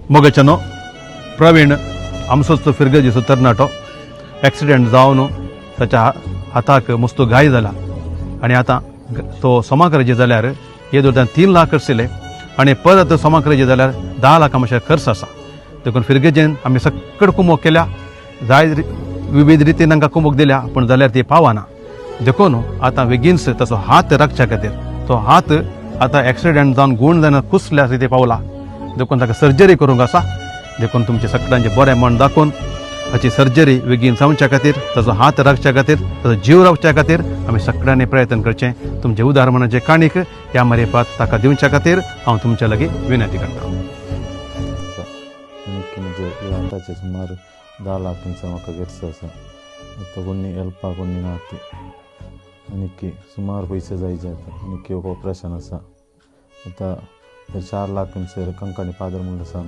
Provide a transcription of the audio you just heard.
मोगचनो प्रवीण आमचोच फिरगजीचो तरणाटो ॲक्सिडेंट जावन ताच्या हाताक मस्तो घाय जाला आनी आतां तो सोमाकरजी जाल्यार हे दोन 3 लाख आसले आनी परत सोमाकरजी जाल्यार 10 लाख मातशें खर्च आसा देखून फिरगेजेन आमी सक्कड कुमोग केल्या जाय विविध रितीन तांकां कुमोग दिल्या पूण जाल्यार ती पावना देखून आतां बेगीनच ताचो हात राखच्या खातीर तो हात आतां ॲक्सिडेंट जावन गूण जावन कुसल्या ती पावला देखून ताका सर्जरी करूंक आसा देखून तुमचे सगळ्यांचे बरें मन दाखोवन हाची सर्जरी बेगीन जावच्या खातीर ताचो हात राखच्या खातीर ताचो जीव राखच्या खातीर आमी सगळ्यांनी प्रयत्न करचें तुमचे उदाहरणाचे काणीक ह्या मारिफात ताका दिवच्या खातीर हांव तुमच्या लागीं विनंती करतां. म्हणजे आतांचे सुमार 10 लाखांचा म्हाका खर्च आसा आतां कोणी हेल्पाक कोणी ना ती आनी सुमार पयशे जाय आतां आनी ऑपरेशन आसा आतां 4 लाख कंकाणी पादर म्हणून आसा